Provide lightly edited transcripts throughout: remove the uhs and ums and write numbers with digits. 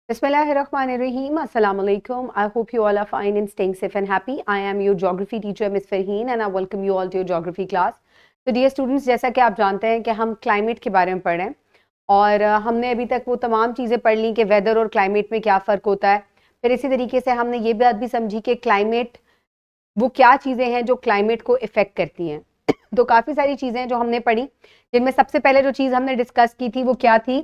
Bismillahirrahmanirrahim. Assalamu alaikum. I hope you all are fine and staying safe and happy. I am your geography teacher Miss Farheen and I welcome you all to your geography class. So dear students, जैसा कि आप जानते हैं कि हम climate के बारे में पढ़ रहे हैं और हमने अभी तक वो तमाम चीज़ें पढ़ ली कि वेदर और क्लाइमेट में क्या फ़र्क होता है। फिर इसी तरीके से हमने ये बात भी समझी कि क्लाइमेट वो क्या चीज़ें हैं जो क्लाइमेट को इफ़ेक्ट करती हैं। तो काफ़ी सारी चीज़ें जो हमने पढ़ी, जिनमें सबसे पहले जो चीज़ हमने डिस्कस की थी वो क्या थी?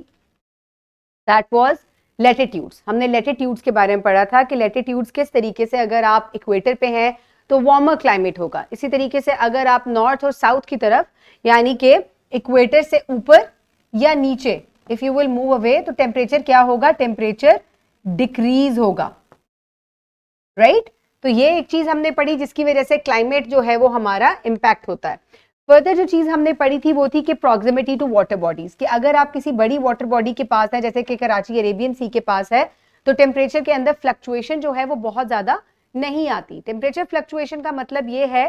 That was latitudes. हमने लैटिट्यूड्स के बारे में पढ़ा था कि लैटिट्यूड्स किस तरीके से अगर आप इक्वेटर पे हैं तो वार्मर क्लाइमेट होगा, इसी तरीके से अगर आप नॉर्थ और साउथ की तरफ यानी कि इक्वेटर से ऊपर या नीचे if you will move away तो टेम्परेचर क्या होगा? टेम्परेचर डिक्रीज होगा, राइट? तो ये एक चीज हमने पढ़ी जिसकी वजह से क्लाइमेट जो है वो हमारा इंपैक्ट होता है। फर्दर जो चीज हमने पढ़ी थी वो थी कि प्रॉक्सिमिटी टू वाटर बॉडीज, कि अगर आप किसी बड़ी वाटर बॉडी के पास है, जैसे कि कराची अरेबियन सी के पास है, तो टेम्परेचर के अंदर फ्लक्चुएशन जो है वो बहुत ज्यादा नहीं आती। टेम्परेचर फ्लक्चुएशन का मतलब ये है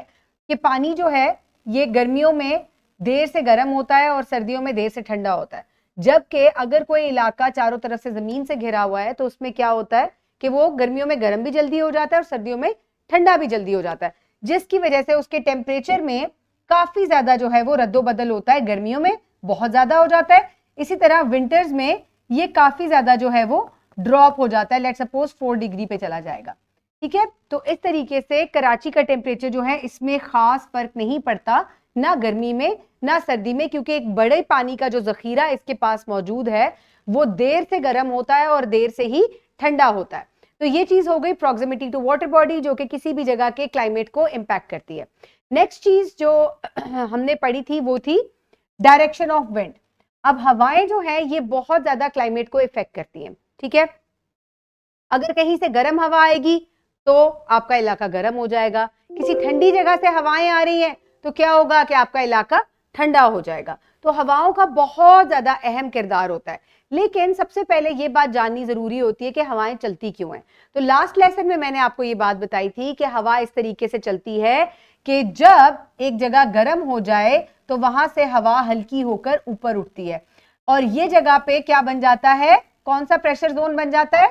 कि पानी जो है ये गर्मियों में देर से गर्म होता है और सर्दियों में देर से ठंडा होता है। जबकि अगर कोई इलाका चारों तरफ से जमीन से घिरा हुआ है तो उसमें क्या होता है कि वो गर्मियों में गर्म भी जल्दी हो जाता है और सर्दियों में ठंडा भी जल्दी हो जाता है, जिसकी वजह से उसके टेम्परेचर में काफी ज्यादा जो है वो रद्दोबदल होता है। गर्मियों में बहुत ज्यादा हो जाता है, इसी तरह विंटर्स में ये काफी ज्यादा जो है वो ड्रॉप हो जाता है। लेट्स सपोज 4 डिग्री पे चला जाएगा, ठीक है? तो इस तरीके से कराची का टेम्परेचर जो है इसमें खास फर्क नहीं पड़ता, ना गर्मी में ना सर्दी में, क्योंकि एक बड़े पानी का जो जखीरा इसके पास मौजूद है वो देर से गर्म होता है और देर से ही ठंडा होता है। तो ये चीज हो गई प्रॉक्सिमिटी टू वाटर बॉडी, जो कि किसी भी जगह के क्लाइमेट को इंपैक्ट करती है। नेक्स्ट चीज जो हमने पढ़ी थी वो थी डायरेक्शन ऑफ विंड। अब हवाएं जो है ये बहुत ज्यादा क्लाइमेट को इफेक्ट करती हैं, ठीक है? अगर कहीं से गर्म हवा आएगी तो आपका इलाका गर्म हो जाएगा, किसी ठंडी जगह से हवाएं आ रही हैं तो क्या होगा कि आपका इलाका ठंडा हो जाएगा। तो हवाओं का बहुत ज्यादा अहम किरदार होता है। लेकिन सबसे पहले ये बात जाननी जरूरी होती है कि हवाएं चलती क्यों हैं। तो लास्ट लेसन में मैंने आपको ये बात बताई थी कि हवा इस तरीके से चलती है कि जब एक जगह गर्म हो जाए तो वहां से हवा हल्की होकर ऊपर उठती है और ये जगह पे क्या बन जाता है? कौन सा प्रेशर जोन बन जाता है?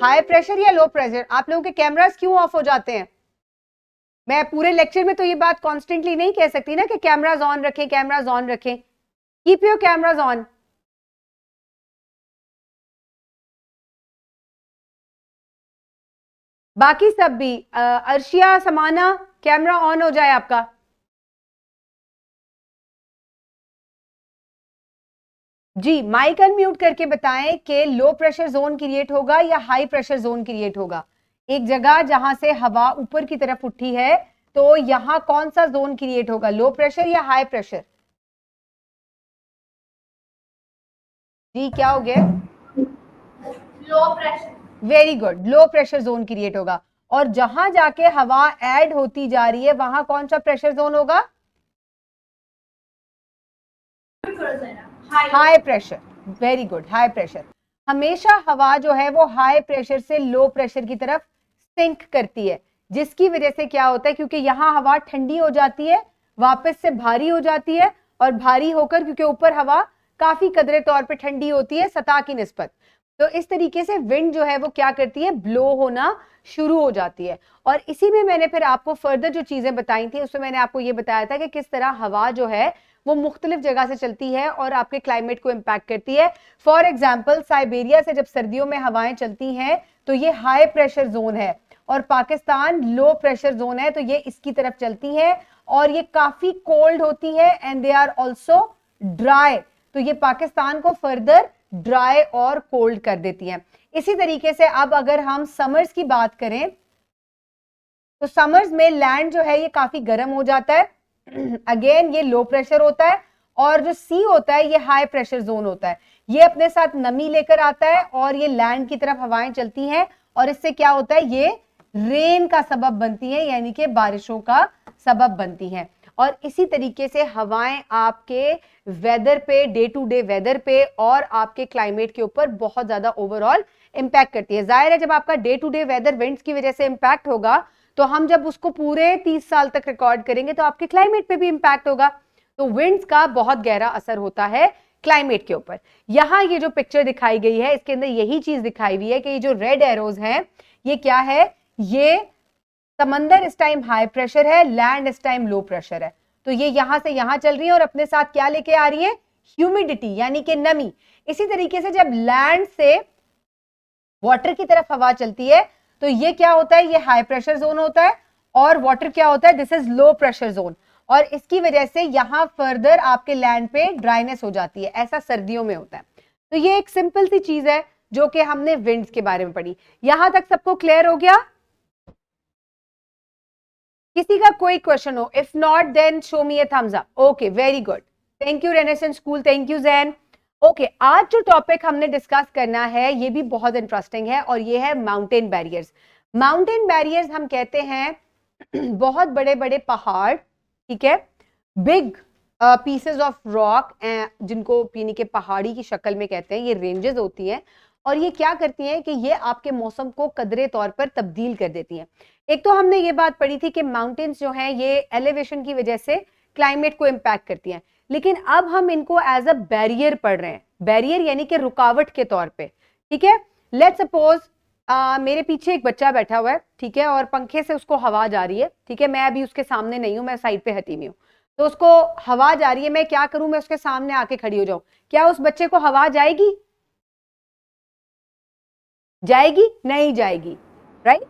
हाई प्रेशर या लो प्रेशर? आप लोगों के कैमरास क्यों ऑफ हो जाते हैं? मैं पूरे लेक्चर में तो ये बात कॉन्स्टेंटली नहीं कह सकती ना कि कैमरास ऑन रखें, कैमरास ऑन रखें। Keep your cameras on. बाकी सब भी अर्शिया, समाना, कैमरा ऑन हो जाए आपका। जी, माइक अनम्यूट करके बताएं कि लो प्रेशर जोन क्रिएट होगा या हाई प्रेशर जोन क्रिएट होगा। एक जगह जहां से हवा ऊपर की तरफ उठी है तो यहां कौन सा जोन क्रिएट होगा? लो प्रेशर या हाई प्रेशर? जी क्या हो गया? Low pressure. Very good, low pressure zone create होगा। और जहां जाके हवा ऐड होती जा रही है वहां कौन सा प्रेशर जोन होगा? High pressure. Very good, high pressure. हमेशा हवा जो है वो हाई प्रेशर से लो प्रेशर की तरफ सिंक करती है, जिसकी वजह से क्या होता है, क्योंकि यहां हवा ठंडी हो जाती है, वापस से भारी हो जाती है और भारी होकर क्योंकि ऊपर हवा काफी कदरे तौर पे ठंडी होती है सतह की निस्बत, तो इस तरीके से विंड जो है वो क्या करती है? ब्लो होना शुरू हो जाती है। और इसी में मैंने फिर आपको फर्दर जो चीजें बताई थी उसमें मैंने आपको ये बताया था कि किस तरह हवा जो है वो मुख्तलिफ जगह से चलती है और आपके क्लाइमेट को इंपैक्ट करती है। फॉर एग्जाम्पल, साइबेरिया से जब सर्दियों में हवाएं चलती हैं तो ये हाई प्रेशर जोन है और पाकिस्तान लो प्रेशर जोन है, तो ये इसकी तरफ चलती है और ये काफी कोल्ड होती है and they are also dry, तो ये पाकिस्तान को फर्दर ड्राई और कोल्ड कर देती हैं। इसी तरीके से अब अगर हम समर्स की बात करें तो समर्स में लैंड जो है ये काफी गर्म हो जाता है, अगेन ये लो प्रेशर होता है, और जो सी होता है ये हाई प्रेशर जोन होता है। ये अपने साथ नमी लेकर आता है और ये लैंड की तरफ हवाएं चलती हैं और इससे क्या होता है? ये रेन का सबब बनती है, यानी कि बारिशों का सबब बनती हैं। और इसी तरीके से हवाएं आपके वेदर पे, डे टू डे वेदर पे और आपके क्लाइमेट के ऊपर बहुत ज्यादा ओवरऑल इंपैक्ट करती है। जाहिर है जब आपका day to day weather winds की वजह से इंपैक्ट होगा तो हम जब उसको पूरे 30 साल तक रिकॉर्ड करेंगे तो आपके क्लाइमेट पे भी इंपैक्ट होगा। तो विंड्स का बहुत गहरा असर होता है क्लाइमेट के ऊपर। यहाँ ये जो पिक्चर दिखाई गई है इसके अंदर यही चीज दिखाई हुई है कि ये जो रेड एरोज हैं ये क्या है, ये समंदर इस टाइम हाई प्रेशर है, लैंड इस टाइम लो प्रेशर है। तो ये यहां से यहां चल रही है और अपने साथ क्या लेके आ रही है, ह्यूमिडिटी यानी कि नमी। इसी तरीके से जब लैंड से वाटर की तरफ हवा चलती है तो ये क्या होता है, ये हाई प्रेशर जोन होता है, और वाटर क्या होता है, this is low pressure zone, और इसकी वजह से यहां फर्दर आपके लैंड पे ड्राइनेस हो जाती है। ऐसा सर्दियों में होता है। तो ये एक सिंपल सी चीज है जो कि हमने विंड्स के बारे में पढ़ी। यहां तक सबको क्लियर हो गया? किसी का कोई क्वेश्चन हो? If not then show me a thumbs up. Okay, very good, thank you Renaissance school, thank you Jain. Okay, आज जो टॉपिक हमने डिस्कस करना है ये भी बहुत इंटरेस्टिंग है और ये है माउंटेन बैरियर्स। माउंटेन बैरियर्स हम कहते हैं बहुत बड़े बड़े पहाड़, ठीक है, बिग पीसेस ऑफ रॉक, जिनको यानी कि पहाड़ी की शक्ल में कहते हैं, ये रेंजेस होती हैं और ये क्या करती हैं कि ये आपके मौसम को कदरे तौर पर तब्दील कर देती हैं। एक तो हमने ये बात पढ़ी थी कि माउंटेन्स जो हैं ये एलिवेशन की वजह से क्लाइमेट को इम्पैक्ट करती हैं, लेकिन अब हम इनको एज अ बैरियर पढ़ रहे हैं। बैरियर यानी कि रुकावट के तौर पे, ठीक है। लेट्स सपोज मेरे पीछे एक बच्चा बैठा हुआ है, ठीक है, और पंखे से उसको हवा जा रही है, ठीक है, मैं अभी उसके सामने नहीं हूं, मैं साइड पे हटी हुई हूं, तो उसको हवा जा रही है, मैं क्या करूं, मैं उसके सामने आके खड़ी हो जाऊं, क्या उस बच्चे को हवा जाएगी? जाएगी? नहीं जाएगी, राइट,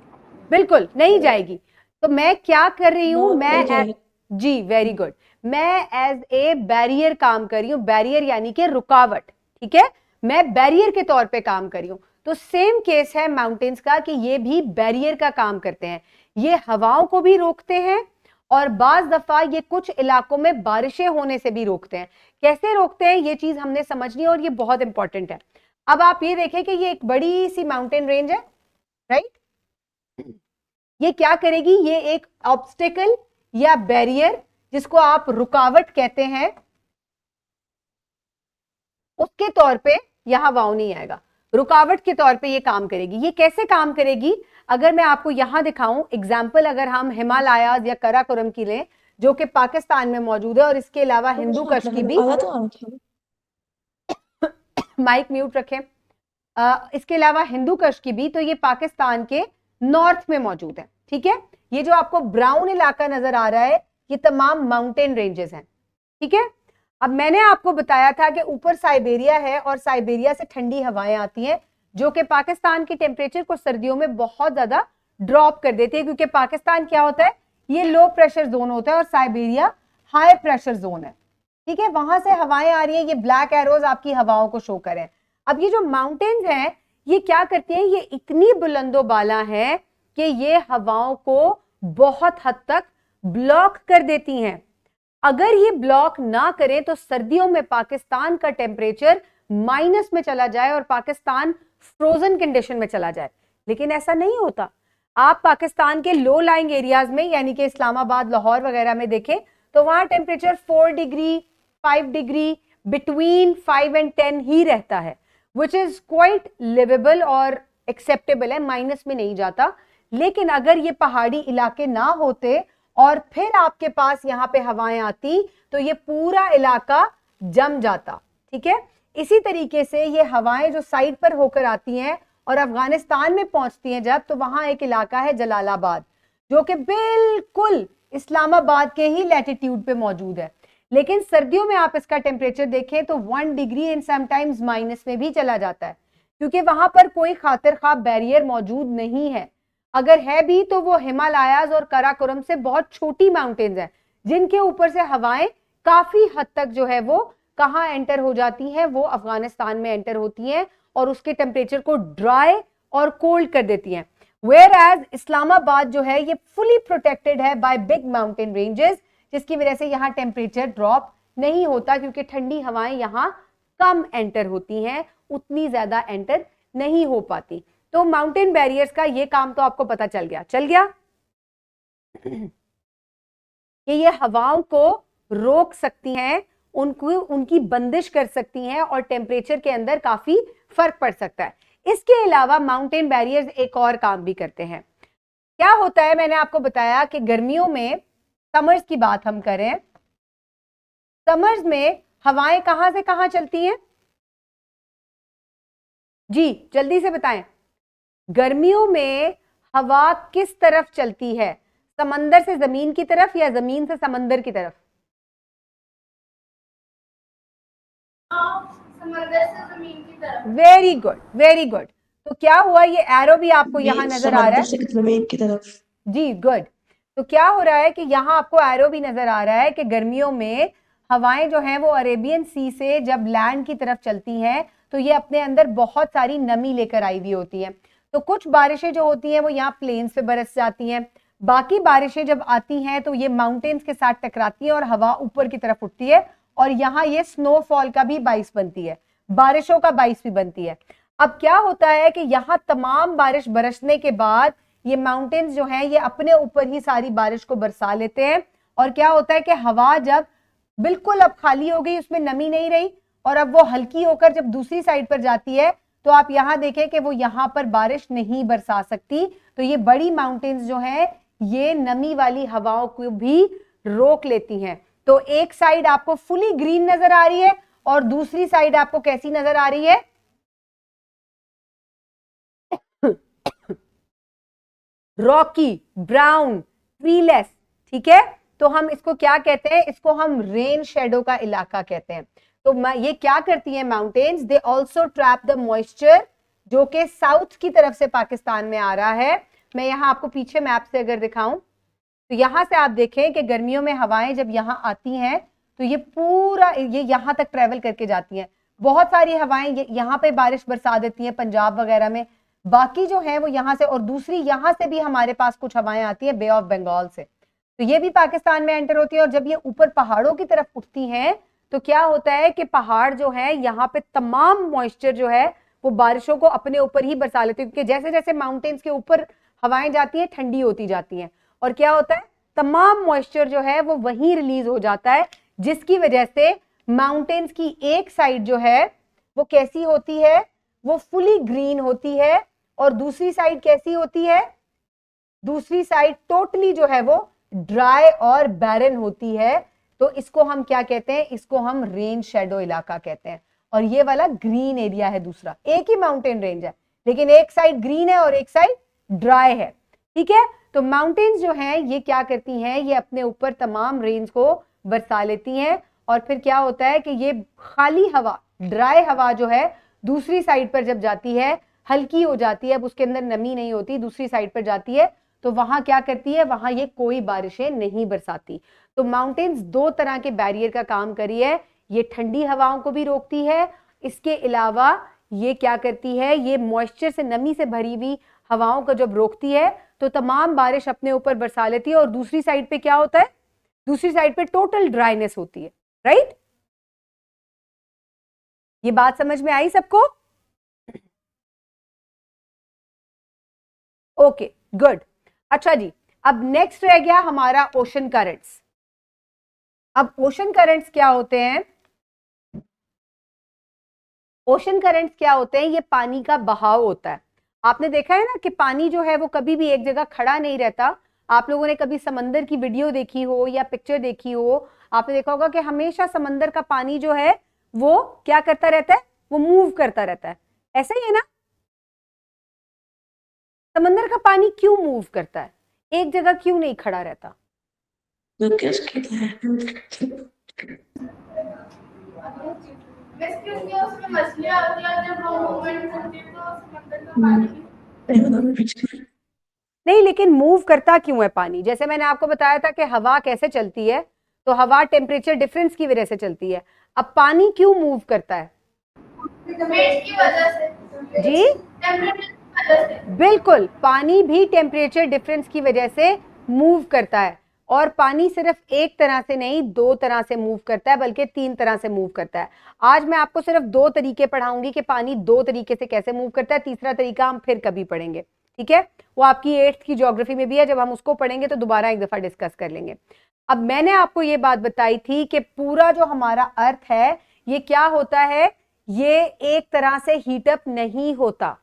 बिल्कुल नहीं जाएगी। तो मैं क्या कर रही हूं, मैं जी वेरी गुड, मैं एज ए बैरियर काम कर रही हूं। बैरियर यानी कि रुकावट, ठीक है, मैं बैरियर के तौर पे काम कर रही हूं। तो सेम केस है माउंटेन्स का कि ये भी बैरियर का काम करते हैं, ये हवाओं को भी रोकते हैं और बाज दफा ये कुछ इलाकों में बारिशें होने से भी रोकते हैं। कैसे रोकते हैं ये चीज हमने समझनी है और ये बहुत इंपॉर्टेंट है। अब आप ये देखें कि ये एक बड़ी सी माउंटेन रेंज है, राइट, ये क्या करेगी, ये एक ऑब्स्टिकल या बैरियर जिसको आप रुकावट कहते हैं, उसके तौर पे यहां वाव नहीं आएगा, रुकावट के तौर पे ये काम करेगी। ये कैसे काम करेगी, अगर मैं आपको यहां दिखाऊं एग्जाम्पल, अगर हम हिमालयाज या कराकोरम की लें जो कि पाकिस्तान में मौजूद है और इसके अलावा हिंदू कश की भी, माइक म्यूट रखें, इसके अलावा हिंदू कश की भी, तो ये पाकिस्तान के नॉर्थ में मौजूद है, ठीक है। ये जो आपको ब्राउन इलाका नजर आ रहा है ये तमाम माउंटेन रेंजेस हैं, ठीक है। अब मैंने आपको बताया था कि ऊपर साइबेरिया है और साइबेरिया से ठंडी हवाएं आती हैं जो कि पाकिस्तान के टेम्परेचर को सर्दियों में बहुत ज्यादा ड्रॉप कर देती है, क्योंकि पाकिस्तान क्या होता है, ये लो प्रेशर जोन होता है और साइबेरिया हाई प्रेशर जोन है, ठीक है। वहां से हवाएं आ रही है, ये ब्लैक एरोज आपकी हवाओं को शो करें। अब ये जो माउंटेन्स हैं ये क्या करती हैं, ये इतनी बुलंदो बाला है कि ये हवाओं को बहुत हद तक ब्लॉक कर देती हैं। अगर ये ब्लॉक ना करें तो सर्दियों में पाकिस्तान का टेम्परेचर माइनस में चला जाए और पाकिस्तान फ्रोजन कंडीशन में चला जाए, लेकिन ऐसा नहीं होता। आप पाकिस्तान के लो लाइंग एरियाज में यानी कि इस्लामाबाद, लाहौर वगैरह में देखें तो वहां temperature 4 degree 5 degree between 5 and 10 ही रहता है, विच इज क्वाइट लिवेबल और एक्सेप्टेबल है, माइनस में नहीं जाता। लेकिन अगर ये पहाड़ी इलाके ना होते और फिर आपके पास यहाँ पे हवाएं आती तो ये पूरा इलाका जम जाता, ठीक है। इसी तरीके से ये हवाएं जो साइड पर होकर आती हैं और अफगानिस्तान में पहुंचती हैं जब, तो वहां एक इलाका है जलालाबाद जो कि बिल्कुल इस्लामाबाद के ही लैटिट्यूड पे मौजूद है। लेकिन सर्दियों में आप इसका टेम्परेचर देखें तो 1 डिग्री एंड समटाइम्स माइनस में भी चला जाता है, क्योंकि वहां पर कोई खातिर खा बैरियर मौजूद नहीं है। अगर है भी तो वो हिमालयाज और कराकोरम से बहुत छोटी माउंटेन्स हैं जिनके ऊपर से हवाएं काफी हद तक जो है वो कहां एंटर हो जाती हैं, वो अफगानिस्तान में एंटर होती हैं और उसके टेम्परेचर को ड्राई और कोल्ड कर देती हैं। वेयर एज इस्लामाबाद जो है ये फुली प्रोटेक्टेड है बाय बिग माउंटेन रेंजेस, जिसकी वजह से यहाँ टेम्परेचर ड्रॉप नहीं होता, क्योंकि ठंडी हवाएं यहाँ कम एंटर होती हैं, उतनी ज्यादा एंटर नहीं हो पाती। तो माउंटेन बैरियर्स का ये काम तो आपको पता चल गया कि ये हवाओं को रोक सकती हैं, उनको उनकी बंदिश कर सकती हैं और टेम्परेचर के अंदर काफी फर्क पड़ सकता है। इसके अलावा माउंटेन बैरियर्स एक और काम भी करते हैं। क्या होता है, मैंने आपको बताया कि गर्मियों में, समर्स की बात हम करें, समर्स में हवाएं कहां से कहां चलती हैं? जी जल्दी से बताएं। गर्मियों में हवा किस तरफ चलती है? समंदर से जमीन की तरफ या जमीन से समंदर की तरफ? समंदर से जमीन की तरफ। Very good, very good. तो क्या हुआ, ये एरो भी आपको यहां नजर आ रहा समंदर है? से जमीन की तरफ। जी गुड। तो क्या हो रहा है कि यहाँ आपको एरो भी नजर आ रहा है कि गर्मियों में हवाएं जो हैं वो अरेबियन सी से जब लैंड की तरफ चलती हैं तो ये अपने अंदर बहुत सारी नमी लेकर आई हुई होती हैं। तो कुछ बारिशें जो होती हैं वो यहाँ प्लेन्स पे बरस जाती हैं, बाकी बारिशें जब आती हैं तो ये माउंटेन्स के साथ टकराती हैं और हवा ऊपर की तरफ उठती है और यहाँ ये स्नोफॉल का भी बाइस बनती है, बारिशों का बाइस भी बनती है। अब क्या होता है कि यहाँ तमाम बारिश बरसने के बाद ये माउंटेन्स जो हैं ये अपने ऊपर ही सारी बारिश को बरसा लेते हैं और क्या होता है कि हवा जब बिल्कुल अब खाली हो गई, उसमें नमी नहीं रही और अब वो हल्की होकर जब दूसरी साइड पर जाती है तो आप यहां देखें कि वो यहां पर बारिश नहीं बरसा सकती। तो ये बड़ी माउंटेन्स जो हैं ये नमी वाली हवाओं को भी रोक लेती हैं। तो एक साइड आपको फुली ग्रीन नजर आ रही है और दूसरी साइड आपको कैसी नजर आ रही है? Rocky, brown, treeless. ठीक है, तो हम इसको क्या कहते हैं? इसको हम रेन शेडो का इलाका कहते हैं। तो ये क्या करती है mountains? They also trap the moisture जो कि साउथ की तरफ से पाकिस्तान में आ रहा है। मैं यहां आपको पीछे मैप से अगर दिखाऊं तो यहां से आप देखें कि गर्मियों में हवाएं जब यहां आती हैं तो ये पूरा ये यहां तक ट्रेवल करके जाती हैं। बहुत सारी हवाएं यहां पे बारिश बरसा देती हैं पंजाब वगैरह में, बाकी जो है वो यहां से, और दूसरी यहां से भी हमारे पास कुछ हवाएं आती है बे ऑफ बंगाल से, तो ये भी पाकिस्तान में एंटर होती है। और जब ये ऊपर पहाड़ों की तरफ उठती हैं तो क्या होता है कि पहाड़ जो है यहाँ पे तमाम मॉइस्चर जो है वो बारिशों को अपने ऊपर ही बरसा लेते हैं, क्योंकि जैसे जैसे माउंटेन्स के ऊपर हवाएं जाती हैं ठंडी होती जाती हैं और क्या होता है तमाम मॉइस्चर जो है वो वहीं रिलीज हो जाता है, जिसकी वजह से माउंटेन्स की एक साइड जो है वो कैसी होती है? वो फुली ग्रीन होती है और दूसरी साइड कैसी होती है? दूसरी साइड टोटली जो है वो ड्राई और बैरन होती है। तो इसको हम क्या कहते हैं? इसको हम रेन शेडो इलाका कहते हैं। और ये वाला ग्रीन एरिया है दूसरा, एक ही माउंटेन रेंज है लेकिन एक साइड ग्रीन है और एक साइड ड्राई है। ठीक है, तो माउंटेन्स जो हैं ये क्या करती हैं? ये अपने ऊपर तमाम रेन्स को बरसा लेती हैं और फिर क्या होता है कि ये खाली हवा, ड्राई हवा जो है दूसरी साइड पर जब जाती है हल्की हो जाती है, अब उसके अंदर नमी नहीं होती, दूसरी साइड पर जाती है तो वहां क्या करती है? वहां ये कोई बारिशें नहीं बरसाती। तो माउंटेन्स दो तरह के बैरियर का काम करी है, ये ठंडी हवाओं को भी रोकती है, इसके अलावा ये क्या करती है? ये मॉइस्चर से, नमी से भरी हुई हवाओं को जब रोकती है तो तमाम बारिश अपने ऊपर बरसा लेती है और दूसरी साइड पे क्या होता है? दूसरी साइड पे टोटल ड्राइनेस होती है। राइट, ये बात समझ में आई सबको? Okay good. अच्छा जी, अब नेक्स्ट रह गया हमारा ओशन करंट्स। अब ओशन करंट्स क्या होते हैं? ओशन करंट्स क्या होते हैं? ये पानी का बहाव होता है। आपने देखा है ना कि पानी जो है वो कभी भी एक जगह खड़ा नहीं रहता। आप लोगों ने कभी समंदर की वीडियो देखी हो या पिक्चर देखी हो, आपने देखा होगा कि हमेशा समंदर का पानी जो है वो क्या करता रहता है? वो मूव करता रहता है। ऐसा ही है ना? समंदर का पानी क्यों मूव करता है? एक जगह क्यों नहीं खड़ा रहता? उसमें मछलियां आती हैं, जब वो मूवमेंट होती है तो समंदर का पानी नहीं, लेकिन मूव करता क्यों है पानी? जैसे मैंने आपको बताया था कि हवा कैसे चलती है, तो हवा टेम्परेचर डिफरेंस की वजह से चलती है। अब पानी क्यों मूव करता है? वेट की वजह से। जी टेम्परेचर की वजह से। बिल्कुल, पानी भी टेम्परेचर डिफरेंस की वजह से मूव करता है और पानी सिर्फ एक तरह से नहीं, दो तरह से मूव करता है, बल्कि तीन तरह से मूव करता है। आज मैं आपको सिर्फ दो तरीके पढ़ाऊंगी कि पानी दो तरीके से कैसे मूव करता है, तीसरा तरीका हम फिर कभी पढ़ेंगे। ठीक है, वो आपकी 8th की ज्योग्राफी में भी है, जब हम उसको पढ़ेंगे तो दोबारा एक दफा डिस्कस कर लेंगे। अब मैंने आपको ये बात बताई थी कि पूरा जो हमारा अर्थ है ये क्या होता है? ये एक तरह से हीटअप नहीं होता।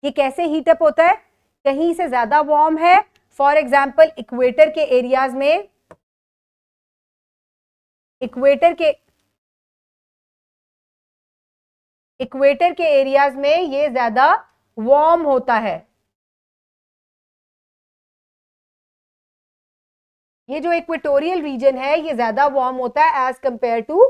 ये कैसे हीटअप होता है? कहीं से ज्यादा वार्म है, फॉर एग्जाम्पल इक्वेटर के एरियाज में, इक्वेटर के इक्वेटर के एरियाज में ये ज्यादा वार्म होता है। ये जो इक्वेटोरियल रीजन है ये ज्यादा वार्म होता है एज कंपेयर टू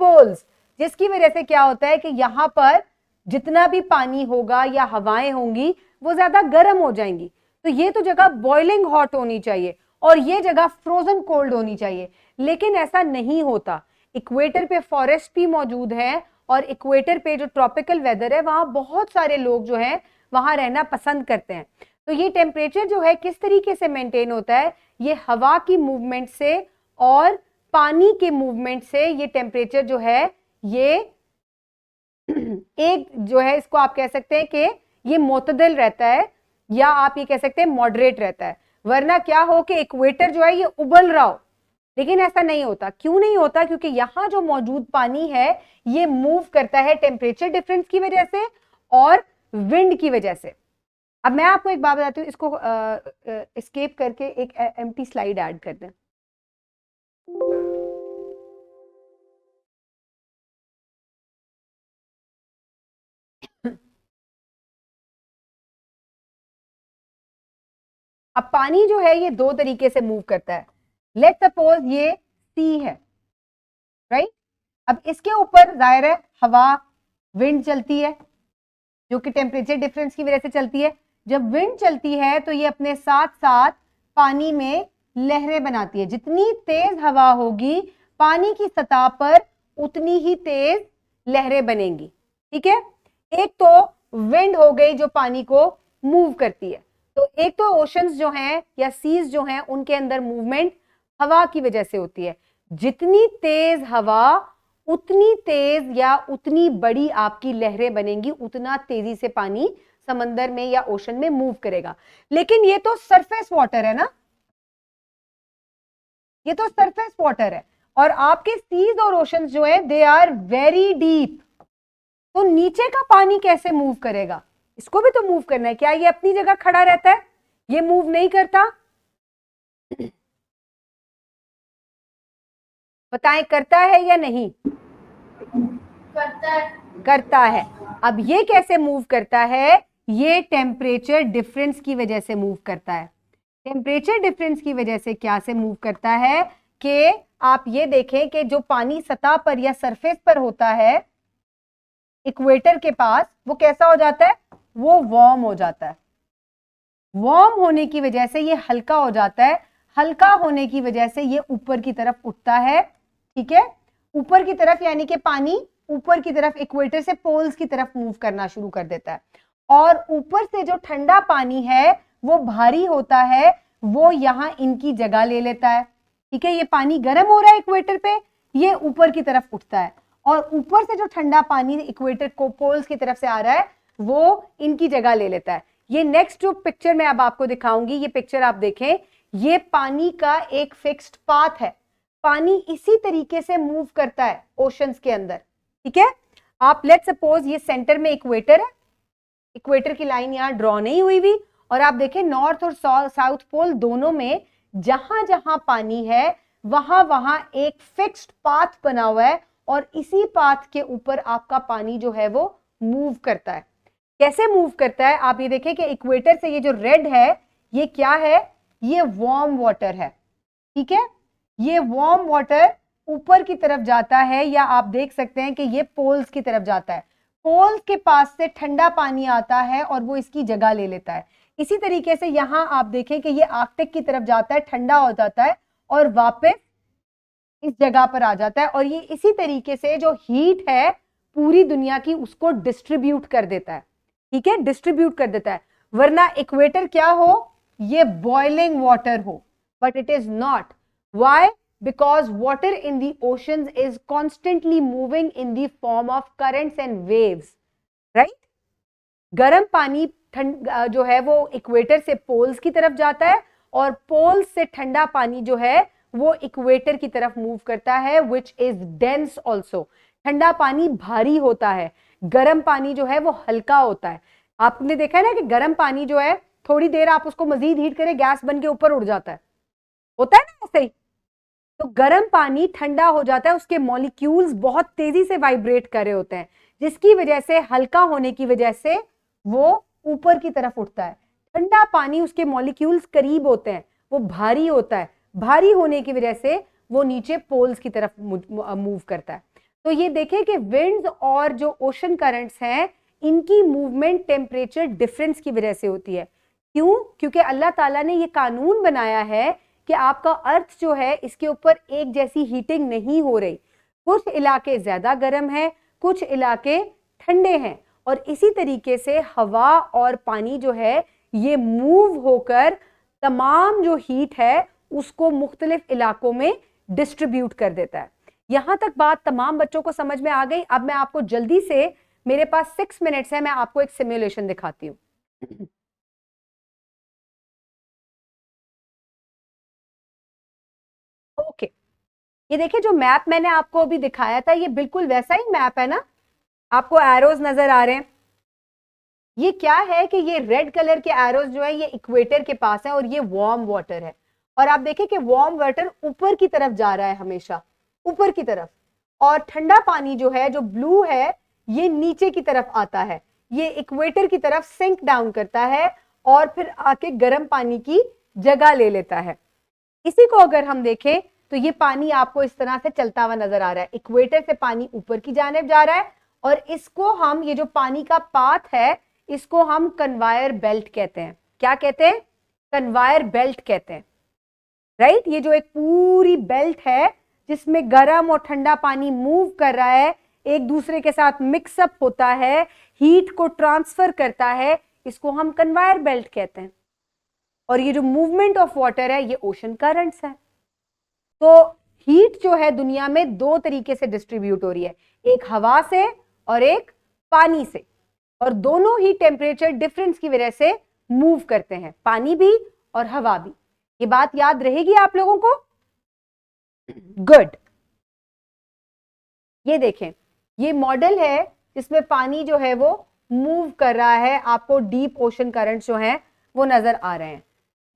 पोल्स, जिसकी वजह से क्या होता है कि यहां पर जितना भी पानी होगा या हवाएं होंगी वो ज्यादा गर्म हो जाएंगी। तो ये तो जगह बॉइलिंग हॉट होनी चाहिए और ये जगह फ्रोजन कोल्ड होनी चाहिए, लेकिन ऐसा नहीं होता। इक्वेटर पे फॉरेस्ट भी मौजूद है और इक्वेटर पे जो ट्रॉपिकल वेदर है वहां बहुत सारे लोग जो है वहां रहना पसंद करते हैं। तो ये टेम्परेचर जो है किस तरीके से मेंटेन होता है, ये हवा की मूवमेंट से और पानी के मूवमेंट से ये टेम्परेचर जो है ये एक जो है इसको आप कह सकते हैं कि ये मोतदल रहता है या आप ये कह सकते हैं मॉडरेट रहता है। वरना क्या हो कि इक्वेटर जो है ये उबल रहा हो, लेकिन ऐसा नहीं होता। क्यों नहीं होता? क्योंकि यहां जो मौजूद पानी है ये मूव करता है टेम्परेचर डिफरेंस की वजह से और विंड की वजह से। अब मैं आपको एक बात बताती हूँ, इसको एस्केप करके एक एम्प्टी स्लाइड ऐड कर दें। अब पानी जो है ये दो तरीके से मूव करता है। लेट्स सपोज ये सी है, राइट? अब इसके ऊपर जाहिर है हवा विंड चलती है जो कि टेम्परेचर डिफरेंस की वजह से चलती है। जब विंड चलती है तो ये अपने साथ साथ पानी में लहरें बनाती है। जितनी तेज हवा होगी पानी की सतह पर उतनी ही तेज लहरें बनेंगी। ठीक है, एक तो विंड हो गई जो पानी को मूव करती है, तो एक तो ओशंस जो हैं या सीज जो हैं उनके अंदर मूवमेंट हवा की वजह से होती है। जितनी तेज हवा उतनी तेज या उतनी बड़ी आपकी लहरें बनेंगी, उतना तेजी से पानी समंदर में या ओशन में मूव करेगा। लेकिन ये तो सरफेस वाटर है ना, ये तो सरफेस वाटर है और आपके सीज और ओशंस जो है दे आर वेरी डीप। तो नीचे का पानी कैसे मूव करेगा? इसको भी तो मूव करना है। क्या ये अपनी जगह खड़ा रहता है? ये मूव नहीं करता। बताएं करता है या नहीं? करता है। करता है। अब ये कैसे मूव करता है? ये टेम्परेचर डिफरेंस की वजह से मूव करता है। टेम्परेचर डिफरेंस की वजह से क्या से मूव करता है कि आप ये देखें कि जो पानी सतह पर या सरफेस पर होता है इक्वेटर के पास, वो कैसा हो जाता है? वो वार्म हो जाता है। वार्म होने की वजह से ये हल्का हो जाता है। हल्का होने की वजह से ये ऊपर की तरफ उठता है। ठीक है, ऊपर की तरफ, यानी कि पानी ऊपर की तरफ इक्वेटर से पोल्स की तरफ मूव करना शुरू कर देता है। और ऊपर से जो ठंडा पानी है वो भारी होता है, वो यहां इनकी जगह ले लेता है। ठीक है, ये पानी गर्म हो रहा है इक्वेटर पे, ये ऊपर की तरफ उठता है और ऊपर से जो ठंडा पानी इक्वेटर को पोल्स की तरफ से आ रहा है वो इनकी जगह ले लेता है। ये नेक्स्ट जो पिक्चर मैं अब आपको दिखाऊंगी, ये पिक्चर आप देखें, ये पानी का एक फिक्स्ड पाथ है। पानी इसी तरीके से मूव करता है ओशंस के अंदर। ठीक है, आप लेट सपोज ये सेंटर में इक्वेटर है, इक्वेटर की लाइन यहां ड्रॉ नहीं हुई हुई, और आप देखें नॉर्थ और साउथ पोल दोनों में जहां जहां पानी है वहां वहां एक फिक्स्ड पाथ बना हुआ है और इसी पाथ के ऊपर आपका पानी जो है वो मूव करता है। कैसे मूव करता है? आप ये देखें कि इक्वेटर से ये जो रेड है ये क्या है? ये वार्म वाटर है। ठीक है, ये वार्म वाटर ऊपर की तरफ जाता है या आप देख सकते हैं कि ये पोल्स की तरफ जाता है। पोल्स के पास से ठंडा पानी आता है और वो इसकी जगह ले लेता है। इसी तरीके से यहां आप देखें कि ये आर्कटिक की तरफ जाता है, ठंडा हो जाता है और वापस इस जगह पर आ जाता है और ये इसी तरीके से जो हीट है पूरी दुनिया की उसको डिस्ट्रीब्यूट कर देता है। ठीक है, डिस्ट्रीब्यूट कर देता है। वरना इक्वेटर क्या हो? ये बॉइलिंग वाटर हो, but it is not. Why? because water in the oceans is constantly moving in the form of currents and waves, right? गर्म पानी जो है वो इक्वेटर से पोल्स की तरफ जाता है और पोल्स से ठंडा पानी जो है वो इक्वेटर की तरफ मूव करता है, which is dense also। ठंडा पानी भारी होता है, गर्म पानी जो है वो हल्का होता है। आपने देखा है ना कि गर्म पानी जो है थोड़ी देर आप उसको मजीद हीट करें गैस बन के ऊपर उड़ जाता है, होता है ना ऐसे ही। तो गर्म पानी ठंडा हो जाता है, उसके मॉलिक्यूल्स बहुत तेजी से वाइब्रेट कर रहे होते हैं, जिसकी वजह से, हल्का होने की वजह से वो ऊपर की तरफ उठता है। ठंडा पानी, उसके मॉलिक्यूल्स करीब होते हैं, वो भारी होता है, भारी होने की वजह से वो नीचे पोल्स की तरफ मूव करता है। तो ये देखें कि विंड्स और जो ओशन करंट्स हैं, इनकी मूवमेंट टेम्परेचर डिफरेंस की वजह से होती है। क्यों? क्योंकि अल्लाह ताला ने ये कानून बनाया है कि आपका अर्थ जो है, इसके ऊपर एक जैसी हीटिंग नहीं हो रही। कुछ इलाके ज्यादा गर्म हैं, कुछ इलाके ठंडे हैं, और इसी तरीके से हवा और पानी जो है ये मूव होकर तमाम जो हीट है उसको मुख्तलिफ इलाकों में डिस्ट्रीब्यूट कर देता है। यहां तक बात तमाम बच्चों को समझ में आ गई। अब मैं आपको जल्दी से, मेरे पास 6 मिनट्स है, मैं आपको एक सिमुलेशन दिखाती हूँ। ओके, ये देखिए जो मैप मैंने आपको अभी दिखाया था, ये बिल्कुल वैसा ही मैप है ना। आपको एरोज नजर आ रहे हैं। ये क्या है कि ये रेड कलर के एरोज जो है ये इक्वेटर के पास है और ये वार्म वाटर है। और आप देखें कि वार्म वाटर ऊपर की तरफ जा रहा है, हमेशा ऊपर की तरफ, और ठंडा पानी जो है, जो ब्लू है, ये नीचे की तरफ आता है, ये इक्वेटर की तरफ सिंक डाउन करता है और फिर आके गर्म पानी की जगह ले लेता है। इसी को अगर हम देखें तो ये पानी आपको इस तरह से चलता हुआ नजर आ रहा है। इक्वेटर से पानी ऊपर की जानिब जा रहा है और इसको हम, ये जो पानी का पाथ है, इसको हम कन्वायर बेल्ट कहते हैं। क्या कहते हैं? कन्वायर बेल्ट कहते हैं, राइट। ये जो एक पूरी बेल्ट है जिसमें गर्म और ठंडा पानी मूव कर रहा है, एक दूसरे के साथ मिक्सअप होता है, हीट को ट्रांसफर करता है, इसको हम कन्वायर बेल्ट कहते हैं। और ये जो मूवमेंट ऑफ वाटर है ये ओशन करंट्स है। तो हीट जो है दुनिया में दो तरीके से डिस्ट्रीब्यूट हो रही है, एक हवा से और एक पानी से, और दोनों ही टेम्परेचर डिफरेंस की वजह से मूव करते हैं, पानी भी और हवा भी। ये बात याद रहेगी आप लोगों को? गुड। ये देखें, ये मॉडल है जिसमें पानी जो है वो मूव कर रहा है, आपको डीप ओशन करंट्स जो हैं वो नजर आ रहे हैं।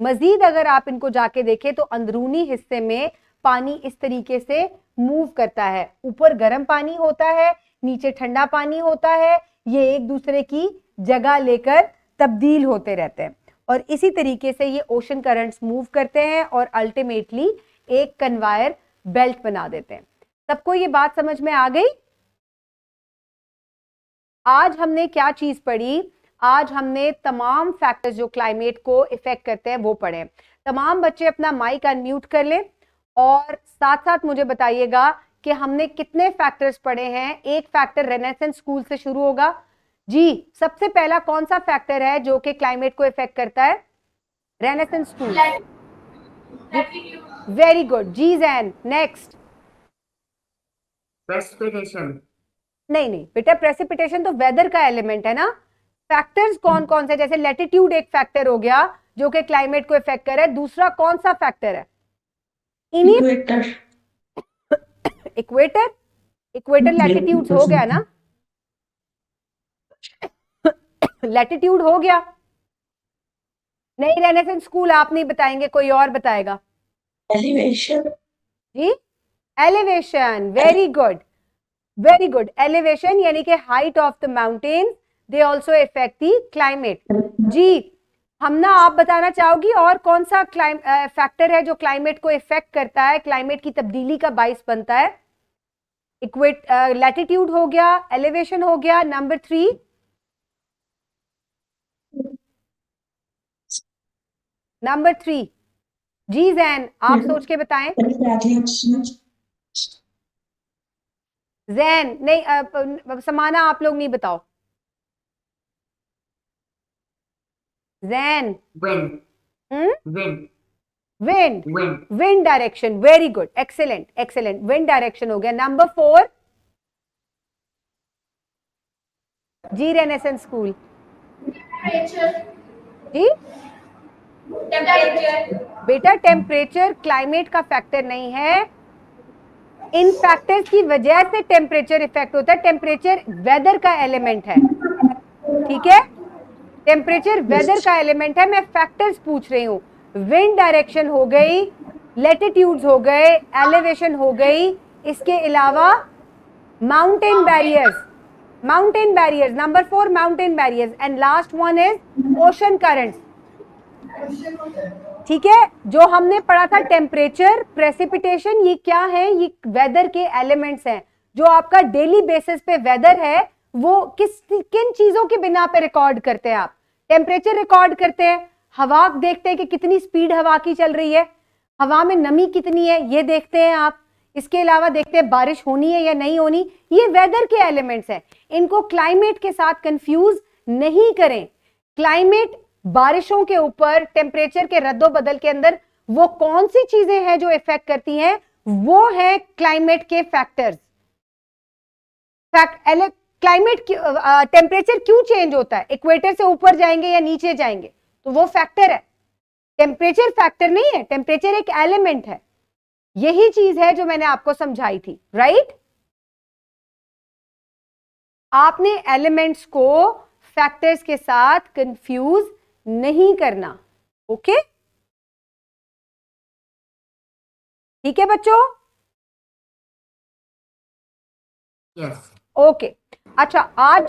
मजीद अगर आप इनको जाके देखें तो अंदरूनी हिस्से में पानी इस तरीके से मूव करता है, ऊपर गर्म पानी होता है, नीचे ठंडा पानी होता है, ये एक दूसरे की जगह लेकर तब्दील होते रहते हैं, और इसी तरीके से ये ओशन करंट्स मूव करते हैं और अल्टीमेटली एक कन्वायर बेल्ट बना देते हैं। सबको ये बात समझ में आ गई? आज हमने क्या चीज पढ़ी? आज हमने तमाम फैक्टर्स जो क्लाइमेट को इफेक्ट करते हैं वो पढ़े। तमाम बच्चे अपना माइक अनम्यूट कर लें और साथ साथ मुझे बताइएगा कि हमने कितने फैक्टर्स पढ़े हैं। एक फैक्टर रेनेसेंस स्कूल से शुरू होगा। जी, सबसे पहला कौन सा फैक्टर है जो कि क्लाइमेट को इफेक्ट करता है? Renaissance school. Very good. जी जैन, नेक्स्ट। प्रेसिपिटेशन। नहीं नहीं बेटा, प्रेसिपिटेशन तो वेदर का एलिमेंट है ना। फैक्टर्स कौन कौन से? जैसे लैटिट्यूड एक फैक्टर हो गया जो कि क्लाइमेट को इफेक्ट कर रहा है। दूसरा कौन सा फैक्टर है? इक्वेटर। इक्वेटर। इक्वेटर लैटिट्यूड हो गया ना। लैटिट्यूड हो गया। नहीं, रेनेसेंस स्कूल आप नहीं बताएंगे, कोई और बताएगा। एलिवेशन। जी, elevation. Very good, very good. Elevation यानी कि height of the mountain, they also affect the climate. जी, हम ना, आप बताना चाहोगी और कौन सा फैक्टर है जो क्लाइमेट को इफेक्ट करता है, क्लाइमेट की तब्दीली का बाइस बनता है? लैटिट्यूड हो गया, एलिवेशन हो गया, नंबर 3 नंबर 3। जी जैन, आप सोच के बताएं। जैन नहीं, समाना आप लोग नहीं बताओ। Jain. Wind. Wind. Wind. Wind. Wind direction. Very good, excellent excellent. Wind direction हो गया। नंबर 4। जी रेनेसेंस स्कूल। जी बेटा, टेम्परेचर क्लाइमेट का फैक्टर नहीं है, इन फैक्टर्स की वजह से टेम्परेचर इफेक्ट होता है। टेम्परेचर वेदर का एलिमेंट है, ठीक है? टेम्परेचर वेदर का एलिमेंट है, मैं फैक्टर्स पूछ रही हूं। विंड डायरेक्शन हो गई, लैटिट्यूड्स हो गए, एलिवेशन हो गई, इसके अलावा mountain barriers, mountain barriers. Number 4, mountain barriers. And last one is ocean currents. ठीक है, जो हमने पढ़ा था टेम्परेचर, प्रेसिपिटेशन, ये क्या है? ये वेदर के एलिमेंट्स हैं जो आपका डेली बेसिस पे वेदर है वो किन चीजों के बिना पे रिकॉर्ड करते हैं आप? टेम्परेचर रिकॉर्ड करते हैं, हवा देखते हैं कि कितनी स्पीड हवा की चल रही है, हवा में नमी कितनी है ये देखते हैं आप, इसके अलावा देखते हैं बारिश होनी है या नहीं होनी, ये वेदर के एलिमेंट्स हैं। इनको क्लाइमेट के साथ कंफ्यूज नहीं करें। क्लाइमेट बारिशों के ऊपर, टेम्परेचर के रद्दो बदल के अंदर वो कौन सी चीजें हैं जो इफेक्ट करती हैं? वो है क्लाइमेट के फैक्टर्स। क्लाइमेट टेम्परेचर क्यों चेंज होता है? इक्वेटर से ऊपर जाएंगे या नीचे जाएंगे, तो वो फैक्टर है। टेम्परेचर फैक्टर नहीं है, टेम्परेचर एक एलिमेंट है। यही चीज है जो मैंने आपको समझाई थी, राइट? आपने एलिमेंट्स को फैक्टर्स के साथ कंफ्यूज नहीं करना, ओके? ठीक है बच्चों? यस। ओके। अच्छा, आज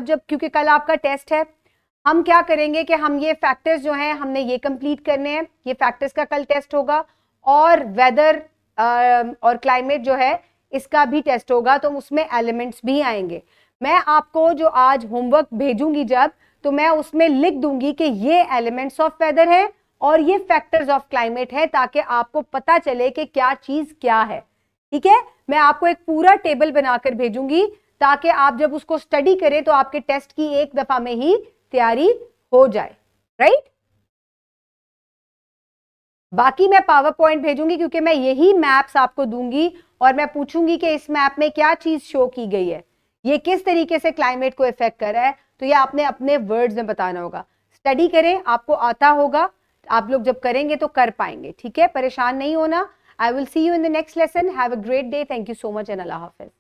जब क्योंकि कल आपका टेस्ट है, हम क्या करेंगे कि हम ये फैक्टर्स जो हैं हमने ये कंप्लीट करने हैं। ये फैक्टर्स का कल टेस्ट होगा और वेदर और क्लाइमेट जो है इसका भी टेस्ट होगा, तो उसमें एलिमेंट्स भी आएंगे। मैं आपको जो आज होमवर्क भेजूंगी जब, तो मैं उसमें लिख दूंगी कि ये एलिमेंट्स ऑफ वेदर है और ये फैक्टर्स ऑफ क्लाइमेट है, ताकि आपको पता चले कि क्या चीज क्या है। ठीक है, मैं आपको एक पूरा टेबल बनाकर भेजूंगी ताकि आप जब उसको स्टडी करें तो आपके टेस्ट की एक दफा में ही तैयारी हो जाए, राइट? बाकी मैं पावर पॉइंट भेजूंगी क्योंकि मैं यही मैप्स आपको दूंगी और मैं पूछूंगी कि इस मैप में क्या चीज शो की गई है, ये किस तरीके से क्लाइमेट को इफेक्ट कर रहा है, तो ये आपने अपने वर्ड्स में बताना होगा। स्टडी करें, आपको आता होगा, आप लोग जब करेंगे तो कर पाएंगे। ठीक है, परेशान नहीं होना। I will see you in the next lesson. Have a great day. Thank you so much and Allah Hafiz.